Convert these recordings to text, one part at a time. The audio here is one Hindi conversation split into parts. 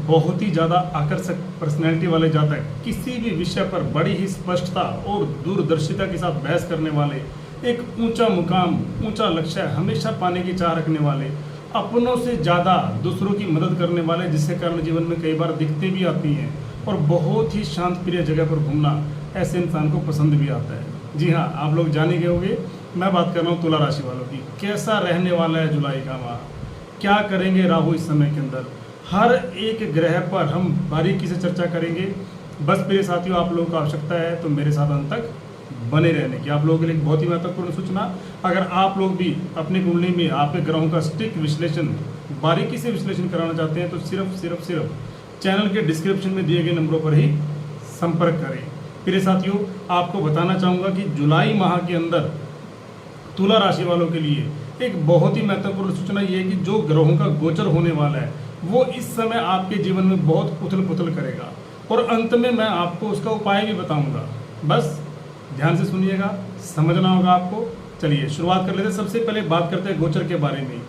बहुत ही ज़्यादा आकर्षक पर्सनैलिटी वाले जातक, किसी भी विषय पर बड़ी ही स्पष्टता और दूरदर्शिता के साथ बहस करने वाले, एक ऊंचा मुकाम, ऊंचा लक्ष्य हमेशा पाने की चाह रखने वाले, अपनों से ज़्यादा दूसरों की मदद करने वाले, जिसके कारण जीवन में कई बार दिक्कतें भी आती हैं और बहुत ही शांत प्रिय जगह पर घूमना ऐसे इंसान को पसंद भी आता है। जी हाँ, आप लोग जान ही गए होंगे, मैं बात कर रहा हूँ तुला राशि वालों की। कैसा रहने वाला है जुलाई का माह, क्या करेंगे राहु इस समय के अंदर, हर एक ग्रह पर हम बारीकी से चर्चा करेंगे। बस मेरे साथियों, आप लोगों को आवश्यकता है तो मेरे साथ अंत तक बने रहने की। आप लोगों के लिए बहुत ही महत्वपूर्ण सूचना, अगर आप लोग भी अपनी कुंडली में आपके ग्रहों का सटीक विश्लेषण, बारीकी से विश्लेषण कराना चाहते हैं तो सिर्फ चैनल के डिस्क्रिप्शन में दिए गए नंबरों पर ही संपर्क करें। मेरे साथियों, आपको बताना चाहूँगा कि जुलाई माह के अंदर तुला राशि वालों के लिए एक बहुत ही महत्वपूर्ण सूचना ये है कि जो ग्रहों का गोचर होने वाला है वो इस समय आपके जीवन में बहुत उथल पुथल करेगा और अंत में मैं आपको उसका उपाय भी बताऊंगा। बस ध्यान से सुनिएगा, समझना होगा आपको। चलिए शुरुआत कर लेते हैं। सबसे पहले बात करते हैं गोचर के बारे में।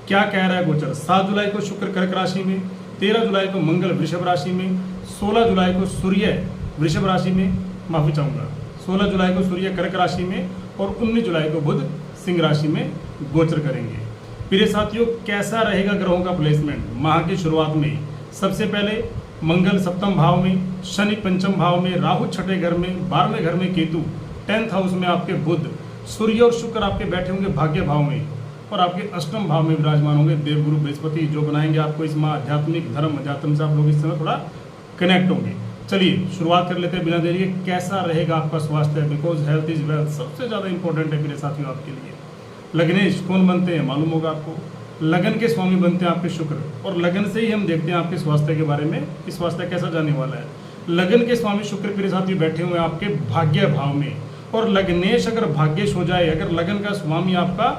क्या कह रहा है गोचर? 7 जुलाई को शुक्र कर्क राशि में, 13 जुलाई को मंगल वृषभ राशि में, 16 जुलाई को सूर्य वृषभ राशि में, माफी चाहूँगा 16 जुलाई को सूर्य कर्क राशि में और 19 जुलाई को बुध सिंह राशि में गोचर करेंगे। प्रिय साथियों, कैसा रहेगा ग्रहों का प्लेसमेंट माह की शुरुआत में? सबसे पहले मंगल 7वें भाव में, शनि 5वें भाव में, राहु 6ठे घर में, 12वें घर में केतु, 10th हाउस में आपके बुध, सूर्य और शुक्र आपके बैठे होंगे भाग्य भाव में और आपके 8वें भाव में विराजमान होंगे देवगुरु बृहस्पति, जो बनाएंगे आपको इस माह आध्यात्मिक धर्म अध्यात्म से आप लोग इस समय थोड़ा कनेक्ट होंगे। चलिए शुरुआत कर लेते हैं बिना देरी के। कैसा रहेगा आपका स्वास्थ्य? बिकॉज हेल्थ इज वेल्थ सबसे ज़्यादा इंपॉर्टेंट है मेरे साथियों आपके लिए। लग्नेश कौन बनते हैं मालूम होगा आपको? लगन के स्वामी बनते हैं आपके शुक्र, और लगन से ही हम देखते हैं आपके स्वास्थ्य के बारे में कि स्वास्थ्य कैसा जाने वाला है। लगन के स्वामी शुक्र प्रिय साथियों बैठे हुए हैं आपके भाग्य भाव में, और लग्नेश अगर भाग्येश हो जाए, अगर लगन का स्वामी आपका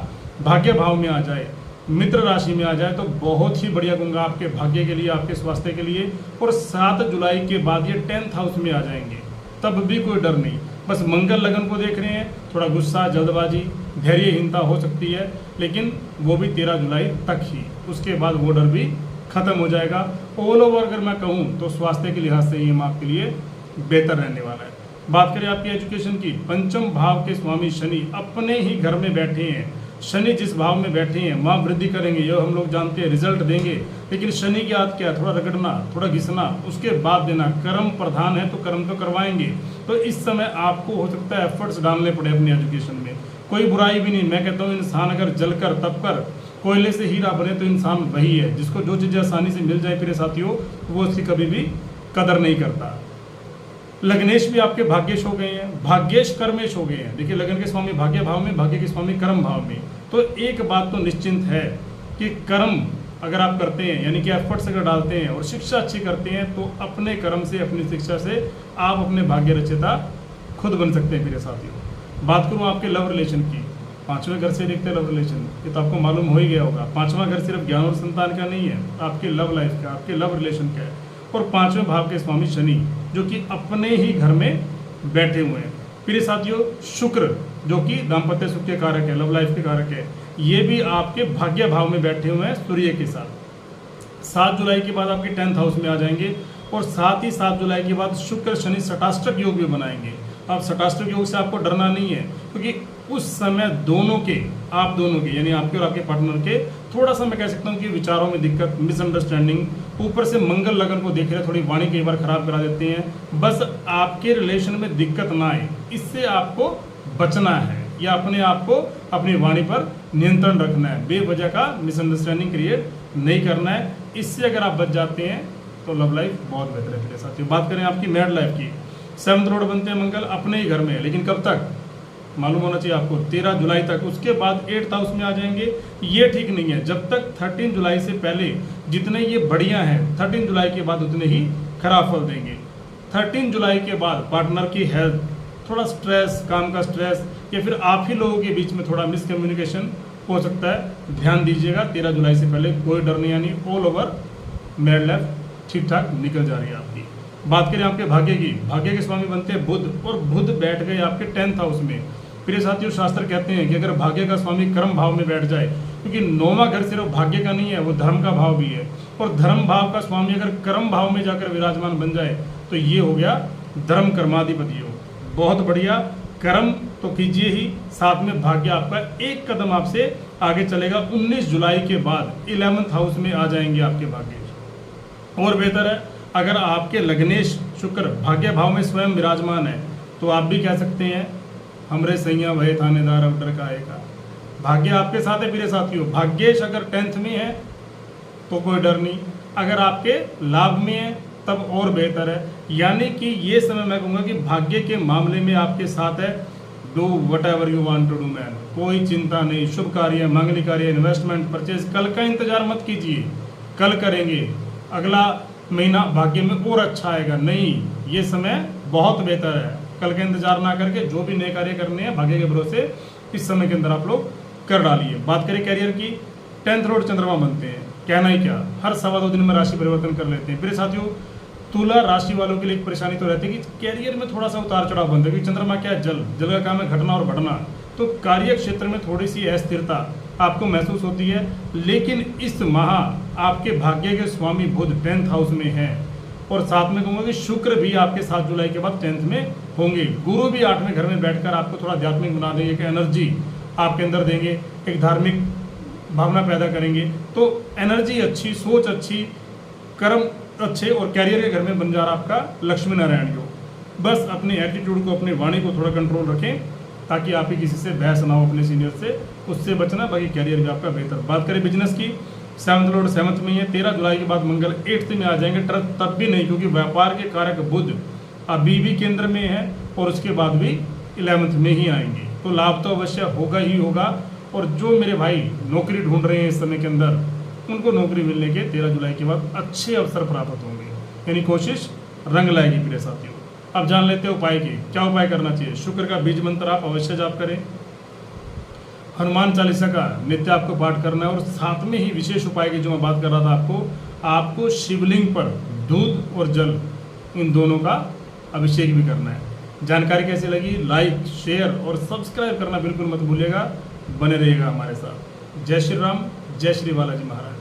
भाग्य भाव में आ जाए, मित्र राशि में आ जाए, तो बहुत ही बढ़िया कहूँगा आपके भाग्य के लिए, आपके स्वास्थ्य के लिए। और 7 जुलाई के बाद ये 10th हाउस में आ जाएंगे, तब भी कोई डर नहीं। बस मंगल लगन को देख रहे हैं, थोड़ा गुस्सा, जल्दबाजी, धैर्यहीनता हो सकती है, लेकिन वो भी 13 जुलाई तक ही, उसके बाद वो डर भी खत्म हो जाएगा। ऑल ओवर अगर मैं कहूँ तो स्वास्थ्य के लिहाज से ये आपके लिए बेहतर रहने वाला है। बात करें आपकी एजुकेशन की, 5वें भाव के स्वामी शनि अपने ही घर में बैठे हैं। शनि जिस भाव में बैठे हैं वहाँ वृद्धि करेंगे, ये हम लोग जानते हैं, रिजल्ट देंगे। लेकिन शनि की आदत क्या है? थोड़ा रगड़ना, थोड़ा घिसना, उसके बाद देना। कर्म प्रधान है तो कर्म तो करवाएंगे। तो इस समय आपको हो सकता है एफर्ट्स डालने पड़े अपनी एजुकेशन में। कोई बुराई भी नहीं, मैं कहता हूँ इंसान अगर जलकर तपकर कोयले से हीरा बने तो इंसान वही है जिसको जो चीज़ें आसानी से मिल जाए, फिर साथियों वो उसकी कभी भी कदर नहीं करता। लग्नेश भी आपके भाग्येश हो गए हैं, भाग्येश कर्मेश हो गए हैं। देखिए लगन के स्वामी भाग्य भाव में, भाग्य के स्वामी कर्म भाव में। तो एक बात तो निश्चिंत है कि कर्म अगर आप करते हैं, यानी कि एफर्ट्स अगर डालते हैं और शिक्षा अच्छी करते हैं, तो अपने कर्म से, अपनी शिक्षा से आप अपने भाग्य रचयिता खुद बन सकते हैं मेरे साथियों। बात करूँ आपके लव रिलेशन की, 5वें घर से देखते हैं लव रिलेशन, ये तो आपको मालूम हो ही गया होगा। 5वां घर सिर्फ ज्ञान और संतान का नहीं है, आपके लव लाइफ का, आपके लव रिलेशन का है। और 5वें भाव के स्वामी शनि जो कि अपने ही घर में बैठे हुए हैं। प्रिय साथियों, शुक्र जो कि दाम्पत्य सुख के कारक है, लव लाइफ के कारक है, ये भी आपके भाग्य भाव में बैठे हुए हैं सूर्य के साथ। 7 जुलाई के बाद आपके 10th हाउस में आ जाएंगे और साथ ही 7 जुलाई के बाद शुक्र शनि सटाष्टक योग भी बनाएंगे। अब सटाष्टक योग से आपको डरना नहीं है, क्योंकि उस समय दोनों के, आप दोनों के यानी आपके और आपके पार्टनर के थोड़ा सा मैं कह सकता हूँ कि विचारों में दिक्कत, मिसअंडरस्टैंडिंग, ऊपर से मंगल लगन को देख रहे थोड़ी वाणी कई बार खराब करा देते हैं। बस आपके रिलेशन में दिक्कत ना आए, इससे आपको बचना है, या अपने आप को अपनी वाणी पर नियंत्रण रखना है। बेवजह का मिसअंडरस्टैंडिंग क्रिएट नहीं करना है। इससे अगर आप बच जाते हैं तो लव लाइफ बहुत बेहतर है मेरे साथियों। बात करें आपकी मैरिड लाइफ की, 7th लॉर्ड बनते हैं मंगल अपने ही घर में, लेकिन कब तक मालूम होना चाहिए आपको? 13 जुलाई तक। उसके बाद 8th हाउस में आ जाएंगे। ये ठीक नहीं है, जब तक 13 जुलाई से पहले जितने ये बढ़िया हैं, 13 जुलाई के बाद उतने ही खराब फल देंगे। 13 जुलाई के बाद पार्टनर की हेल्थ, थोड़ा स्ट्रेस, काम का स्ट्रेस, या फिर आप ही लोगों के बीच में थोड़ा मिसकम्युनिकेशन हो सकता है, ध्यान दीजिएगा। 13 जुलाई से पहले कोई डर नहीं, यानी ऑल ओवर मैरिड लाइफ ठीक ठाक निकल जा रही है आपकी। बात करें आपके भाग्य की, भाग्य के स्वामी बनते हैं बुध, और बुध बैठ गए आपके 10th हाउस में। प्रिय साथियों, शास्त्र कहते हैं कि अगर भाग्य का स्वामी कर्म भाव में बैठ जाए, क्योंकि 9वां घर सिर्फ भाग्य का नहीं है, वो धर्म का भाव भी है, और धर्म भाव का स्वामी अगर कर्म भाव में जाकर विराजमान बन जाए तो ये हो गया धर्म कर्माधिपति योग। बहुत बढ़िया, कर्म तो कीजिए ही, साथ में भाग्य आपका एक कदम आपसे आगे चलेगा। 19 जुलाई के बाद 11th हाउस में आ जाएंगे आपके भाग्य। और बेहतर है अगर आपके लग्नेश शुक्र भाग्य भाव में स्वयं विराजमान है तो आप भी कह सकते हैं हमरे सैया भय थानेदार अब डर का आएगा। भाग्य आपके साथ है मेरे साथियों। भाग्येश अगर 10th में है तो कोई डर नहीं, अगर आपके लाभ में है तब और बेहतर है। यानी कि ये समय मैं कहूँगा कि भाग्य के मामले में आपके साथ है। Do whatever you want to do man, कोई चिंता नहीं। शुभ कार्य, मांगलिक कार्य, इन्वेस्टमेंट, परचेज, कल का इंतजार मत कीजिए, कल करेंगे, अगला महीना भाग्य में और अच्छा आएगा। नहीं, ये समय बहुत बेहतर है। कल का इंतजार ना करके जो भी नए कार्य करने हैं भाग्य के भरोसे इस समय के अंदर आप लोग कर डालिए। बात करें कैरियर की, 10th लॉर्ड चंद्रमा बनते हैं, कहना ही क्या, हर 2.25 दिन में राशि परिवर्तन कर लेते हैं। मेरे साथियों तुला राशि वालों के लिए एक परेशानी तो रहती है कि कैरियर में थोड़ा सा उतार चढ़ाव बनता है, क्योंकि चंद्रमा क्या है, जल का काम है घटना और बढ़ना। तो कार्य क्षेत्र में थोड़ी सी अस्थिरता आपको महसूस होती है। लेकिन इस माह आपके भाग्य के स्वामी बुध 10th हाउस में है और साथ में कहूँगा कि शुक्र भी आपके 7 जुलाई के बाद 10th में होंगे। गुरु भी 8वें घर में बैठकर आपको थोड़ा आध्यात्मिक बना देंगे, एक एनर्जी आपके अंदर देंगे, एक धार्मिक भावना पैदा करेंगे। तो एनर्जी अच्छी, सोच अच्छी, कर्म अच्छे और कैरियर के घर में बन जा रहा आपका लक्ष्मी नारायण योग। बस अपने एटीट्यूड को, अपनी वाणी को थोड़ा कंट्रोल रखें ताकि आप ही किसी से बहस ना हो अपने सीनियर से, उससे बचना। बाकी कैरियर भी आपका बेहतर। बात करें बिजनेस की, 7th लॉर्ड 7th में है। 13 जुलाई के बाद मंगल 8th में आ जाएंगे, तब भी नहीं, क्योंकि व्यापार के कारक बुध अभी भी केंद्र में है और उसके बाद भी 11th में ही आएंगे। तो लाभ तो अवश्य होगा ही होगा। और जो मेरे भाई नौकरी ढूंढ रहे हैं इस समय के अंदर, उनको नौकरी मिलने के 13 जुलाई के बाद अच्छे अवसर प्राप्त होंगे, यानी कोशिश रंग लाएगी मेरे साथियों। अब जान लेते हैं उपाय की, क्या उपाय करना चाहिए। शुक्र का बीज मंत्र आप अवश्य जाप करें, हनुमान चालीसा का नित्य आपको पाठ करना है और साथ में ही विशेष उपाय की जो मैं बात कर रहा था आपको शिवलिंग पर दूध और जल इन दोनों का अभिषेक भी करना है। जानकारी कैसी लगी, लाइक, शेयर और सब्सक्राइब करना बिल्कुल मत भूलिएगा। बने रहिएगा हमारे साथ। जय श्री राम, जय श्री बालाजी महाराज।